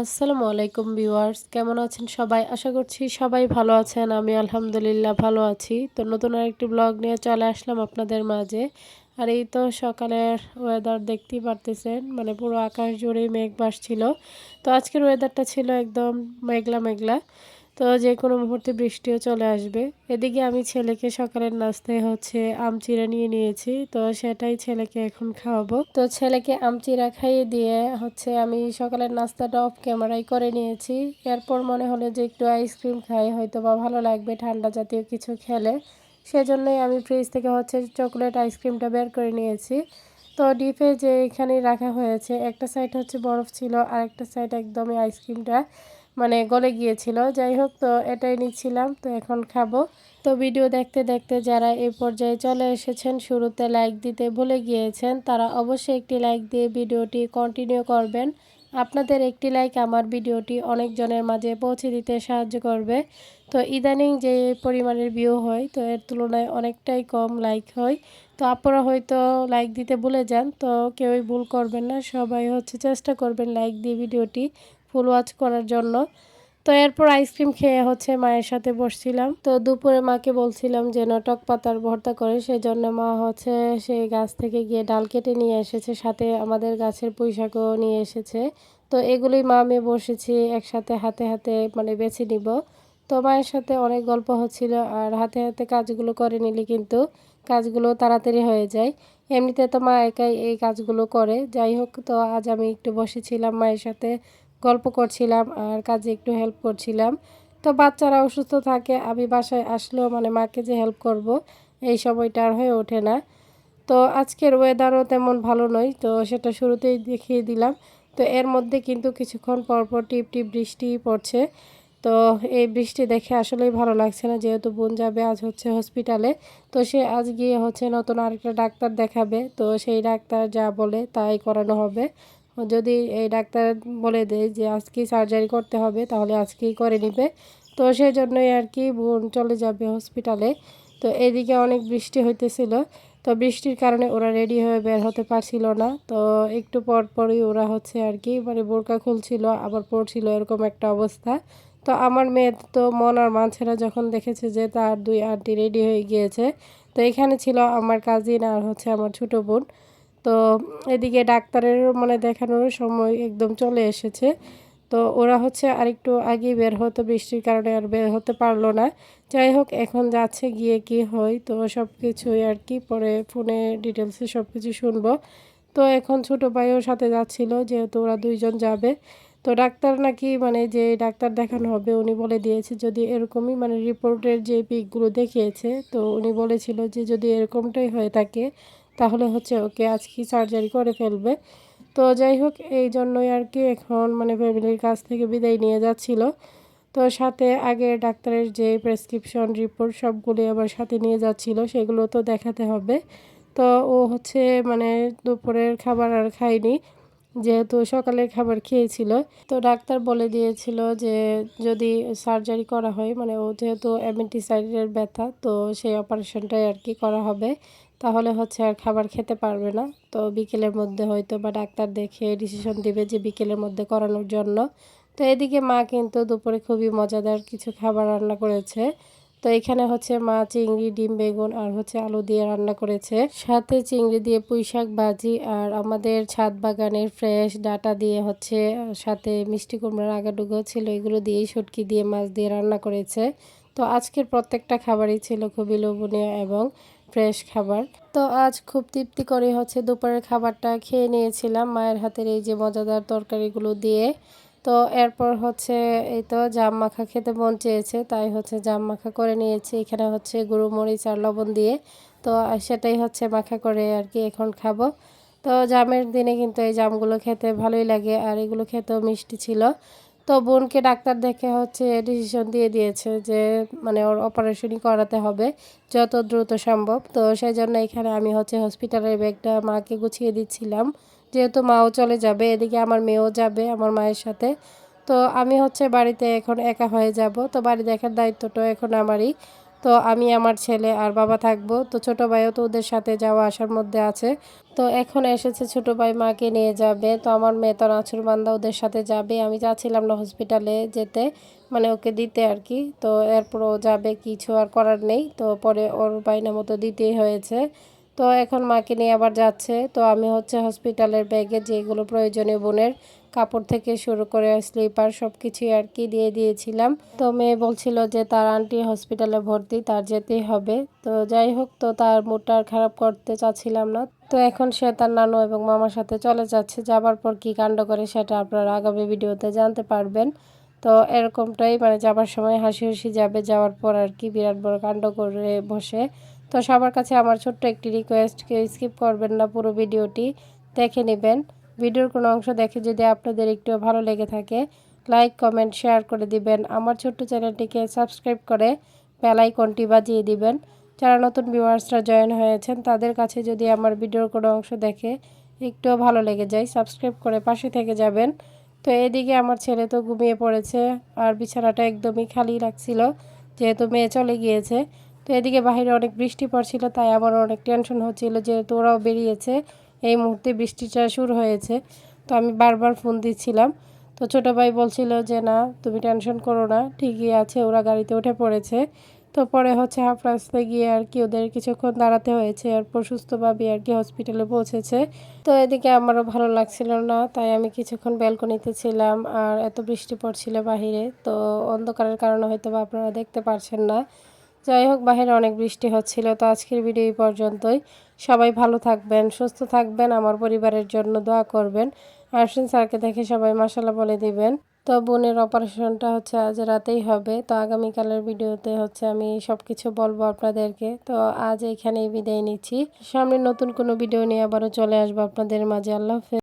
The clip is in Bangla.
আসসালামু আলাইকুম ভিউয়ার্স, কেমন আছেন সবাই? আশা করছি সবাই ভালো আছেন। আমি আলহামদুলিল্লাহ ভালো আছি। তো নতুন আরেকটি ব্লগ নিয়ে চলে আসলাম আপনাদের মাঝে। আর এই তো সকালের ওয়েদার দেখতেই পারতেছেন, মানে পুরো আকাশ জুড়েই মেঘ ভাসছিল। তো আজকের ওয়েদারটা ছিল একদম মেঘলা মেঘলা। তো যেকোনো মুহূর্তে বৃষ্টিও চলে আসবে। এদিকে আমি ছেলেকে সকালের নাস্তায় আম চিড়া নিয়ে নিয়েছি। তো সেটাই ছেলেকে এখন খাওয়াবো। তো ছেলেকে আম চিড়া খাইয়ে দিয়ে আমি সকালের নাস্তাটা অফ ক্যামেরায় করে নিয়েছি। এরপর মনে হলো যে একটু আইসক্রিম খাই, হয়তোবা ভালো লাগবে ঠান্ডা জাতীয় কিছু খেলে। সেজন্যই আমি ফ্রিজ থেকে চকোলেট আইসক্রিমটা বের করে নিয়েছি। তো ডিপে যে এখানে রাখা হয়েছে, একটা সাইড বরফ ছিল আর একটা সাইড একদমই আইসক্রিমটা মানে গলে গিয়েছিল। যাই হোক, তো এটাই নিচ্ছিলাম, তো এখন খাবো। তো ভিডিও দেখতে দেখতে যারা এই পর্যায়ে চলে এসেছেন, শুরুতে লাইক দিতে ভুলে গিয়েছেন, তারা অবশ্যই একটি লাইক দিয়ে ভিডিওটি কন্টিনিউ করবেন। আপনাদের একটি লাইক আমার ভিডিওটি অনেকজনের মাঝে পৌঁছে দিতে সাহায্য করবে। তো ইদানিং যে পরিমাণের ভিউ হয়, তো এর তুলনায় অনেকটাই কম লাইক হয়। তো আপনারা হয়তো লাইক দিতে ভুলে যান, তো কেউই ভুল করবেন না, সবাই চেষ্টা করবেন লাইক দিয়ে ভিডিওটি ফুল ওয়াচ করার জন্য। তো এরপর আইসক্রিম খেয়ে মায়ের সাথে বসছিলাম। তো দুপুরে মাকে বলছিলাম যেন টক পাতার ভর্তা করে, সেজন্য মা সেই গাছ থেকে গিয়ে ডাল কেটে নিয়ে এসেছে, সাথে আমাদের গাছের পুঁই শাকও নিয়ে এসেছে। তো এগুলোই মা মেয়ে বসেছি একসাথে হাতে হাতে মানে বেছে নিব। তো মায়ের সাথে অনেক গল্প হচ্ছিল, আর হাতে হাতে কাজগুলো করে নিলে কিন্তু কাজগুলো তাড়াতাড়ি হয়ে যায়। এমনিতে তো মা একাই এই কাজগুলো করে। যাই হোক, তো আজ আমি একটু বসেছিলাম মায়ের সাথে, গল্প করছিলাম আর কাজে একটু হেল্প করছিলাম। তো বাচ্চারা অসুস্থ থাকে, আমি বাসায় আসলেও মানে মাকে যে হেল্প করব, এই সময়টা আর হয়ে ওঠে না। তো আজকের ওয়েদারও তেমন ভালো নয়, তো সেটা শুরুতেই দেখিয়ে দিলাম। তো এর মধ্যে কিন্তু কিছুক্ষণ পর পর টিপ টিপ বৃষ্টি পড়ছে। তো এই বৃষ্টি দেখে আসলেই ভালো লাগছে না, যেহেতু বোন যাবে আজ হসপিটালে। তো সে আজ গিয়ে নতুন আরেকটা ডাক্তার দেখাবে, তো সেই ডাক্তার যা বলে তাই করানো হবে। যদি এই ডাক্তার বলে দেয় যে আজকেই সার্জারি করতে হবে, তাহলে আজকেই করে নিবে। তো সেই জন্যই আর কি বোন চলে যাবে হসপিটালে। তো এদিকে অনেক বৃষ্টি হইতেছিল, তো বৃষ্টির কারণে ওরা রেডি হয়ে বের হতে পারছিল না। তো একটু পর পরই ওরা আর কি মানে বোরকা খুলছিল আবার পড়ছিল, এরকম একটা অবস্থা। তো আমার মেয়ে তো মন আর মানছেরা, যখন দেখেছে যে তার দুই আন্টি রেডি হয়ে গিয়েছে। তো এখানে ছিল আমার কাজিন আর আমার ছোটো বোন। তো এদিকে ডাক্তারের মানে দেখানোর সময় একদম চলে এসেছে। তো ওরা আরেকটু আগে বের হতো, বৃষ্টির কারণে আর বের হতে পারলো না। যাই হোক, এখন যাচ্ছে, গিয়ে কি হয় তো সব কিছুই আর কি পরে ফোনে ডিটেলসে সব কিছু শুনবো। তো এখন ছোটো ভাইও সাথে যাচ্ছিল, যেহেতু ওরা দুইজন যাবে। তো ডাক্তার নাকি মানে যে ডাক্তার দেখানো হবে উনি বলে দিয়েছে, যদি এরকমই মানে রিপোর্টের যে পিকগুলো দেখিয়েছে, তো উনি বলেছিল যে যদি এরকমটাই হয়ে থাকে, তাহলে ওকে আজকে সার্জারি করে ফেলবে। তো যাই হোক, এই জন্যই আর কি এখন মানে ফ্যামিলির কাছ থেকে বিদায় নিয়ে যাচ্ছিল। তো সাথে আগে ডাক্তারের যে প্রেসক্রিপশন রিপোর্ট সবগুলি আবার সাথে নিয়ে যাচ্ছিল, সেগুলো তো দেখাতে হবে। তো ও মানে দুপুরের খাবার আর খায়নি, যেহেতু সকালের খাবার খেয়েছিল। তো ডাক্তার বলে দিয়েছিল যে যদি সার্জারি করা হয়, মানে ও যেহেতু অ্যাপেন্ডিসাইটিসের ব্যথা, তো সেই অপারেশনটাই আর কি করা হবে, তাহলে আর খাবার খেতে পারবে না। তো বিকেলের মধ্যে হয়তো বা ডাক্তার দেখে ডিসিশন দিবে যে বিকেলের মধ্যে করানোর জন্য। তো এদিকে মা কিন্তু দুপুরে খুবই মজাদার কিছু খাবার রান্না করেছে। তো এখানে মা চিংড়ি, ডিম, বেগুন আর আলু দিয়ে রান্না করেছে, সাথে চিংড়ি দিয়ে পুঁইশাক ভাজি, আর আমাদের ছাদ বাগানের ফ্রেশ ডাটা দিয়ে সাথে মিষ্টি কুমড়ার আগাডুগো ছিল, এগুলো দিয়েই শুটকি দিয়ে মাছ দিয়ে রান্না করেছে। তো আজকের প্রত্যেকটা খাবারই ছিল খুবই লোভনীয় এবং ফ্রেশ খাবার। তো আজ খুব তৃপ্তি করে দুপুরের খাবারটা খেয়ে নিয়েছিলাম মায়ের হাতের এই যে মজাদার তরকারিগুলো দিয়ে। তো এরপর এই তো জাম মাখা খেতে মন চেয়েছে, তাই জাম মাখা করে নিয়েছি। এখানে গুঁড়ো মরিচ আর লবণ দিয়ে, তো সেটাই মাখা করে আর কি এখন খাবো। তো জামের দিনে কিন্তু এই জামগুলো খেতে ভালোই লাগে, আর এগুলো খেতেও মিষ্টি ছিল। তো বোনকে ডাক্তার দেখে ডিসিশন দিয়ে দিয়েছে যে মানে ওর অপারেশনই করাতে হবে যত দ্রুত সম্ভব। তো সেই জন্য এখানে আমি হসপিটালের ব্যাগটা মাকে গুছিয়ে দিচ্ছিলাম, যেহেতু মাও চলে যাবে, এদিকে আমার মেয়েও যাবে আমার মায়ের সাথে। তো আমি বাড়িতে এখন একা হয়ে যাব, তো বাড়ি দেখার দায়িত্বটা এখন আমারই। তো আমি আমার ছেলে আর বাবা থাকবো। তো ছোট ভাইও তো ওদের সাথে যাওয়া আসার মধ্যে আছে। তো এখন এসেছে ছোট ভাই মাকে নিয়ে যাবে। তো আমার মেয়ে তো নাছোড়বান্দা ওদের সাথে যাবে। আমি যাচ্ছিলাম না হসপিটালে যেতে, মানে ওকে দিতে আর কি। তো এরপর ও যাবে, কিছু আর করার নেই। তো পরে ওর বায়না মতো দিতেই হয়েছে। তো এখন মাকে নিয়ে আবার যাচ্ছে। তো আমি হচ্ছে হসপিটালের ব্যাগে যেগুলো প্রয়োজনীয় বোনের কাপড় থেকে শুরু করে স্লিপার সব কিছুই আর কি দিয়ে দিয়েছিলাম। তো মেয়ে বলছিল যে তার আন্টি হসপিটালে ভর্তি, তার যেতেই হবে। তো যাই হোক, তো তার মুডটা আর খারাপ করতে চাচ্ছিলাম না। তো এখন সে তার নানু এবং মামার সাথে চলে যাচ্ছে। যাবার পর কি কাণ্ড করে সেটা আপনারা আগামী ভিডিওতে জানতে পারবেন। তো এরকমটাই, মানে যাবার সময় হাসি হাসি যাবে, যাওয়ার পর আর কি বিরাট বড় কাণ্ড করে বসে। তো সবার কাছে আমার ছোট্ট একটি রিকোয়েস্ট, কেউ স্কিপ করবেন না, পুরো ভিডিওটি দেখে নেবেন। ভিডিওর কোনো অংশ দেখে যদি আপনাদের একটু ভালো লেগে থাকে, লাইক কমেন্ট শেয়ার করে দিবেন। আমার ছোট্ট চ্যানেলটিকে সাবস্ক্রাইব করে বেল আইকনটি বাজিয়ে দিবেন। যারা নতুন ভিউয়ার্সরা জয়েন হয়েছেন তাদের কাছে যদি আমার ভিডিওর কোনো অংশ দেখে একটুও ভালো লেগে যায়, সাবস্ক্রাইব করে পাশে থেকে যাবেন। তো এদিকে আমার ছেলে তো ঘুমিয়ে পড়েছে, আর বিছানাটা একদমই খালি লাগছিল যেহেতু মেয়ে চলে গিয়েছে। তো এদিকে বাইরে অনেক বৃষ্টি পড়ছিল, তাই আমার অনেক টেনশন হচ্ছিল যেহেতু ওরাও বেরিয়েছে, এই মুহূর্তে বৃষ্টিটা শুরু হয়েছে। তো আমি বারবার ফোন দিচ্ছিলাম। তো ছোটো ভাই বলছিল যে না তুমি টেনশন করো না, ঠিকই আছে, ওরা গাড়িতে উঠে পড়েছে। তো পরে হচ্ছে হাফ রাস্তায় গিয়ে আর কি ওদের কিছুক্ষণ দাঁড়াতে হয়েছে, এরপর সুস্থভাবে আর কি হসপিটালে পৌঁছেছে। তো এদিকে আমারও ভালো লাগছিল না, তাই আমি কিছুক্ষণ ব্যালকনিতে ছিলাম। আর এত বৃষ্টি পড়ছিল বাহিরে, তো অন্ধকারের কারণে হয়তো বা আপনারা দেখতে পারছেন না। যাই হোক, বাইরে অনেক বৃষ্টি হচ্ছিল। তো আজকের ভিডিও এই পর্যন্তই। সবাই ভালো থাকবেন, সুস্থ থাকবেন, আমার পরিবারের জন্য দোয়া করবেন। আরশিন স্যারকে দেখে সবাই মাশাআল্লাহ বলে দিবেন। তো বোনের অপারেশনটা হচ্ছে আজ রাতেই হবে। তো আগামীকালের ভিডিওতে হচ্ছে আমি সব কিছু বলবো আপনাদেরকে। তো আজ এইখানেই বিদায় নিচ্ছি। সামনে নতুন কোনো ভিডিও নিয়ে আবারও চলে আসবো আপনাদের মাঝে। আল্লাহ হাফেজ।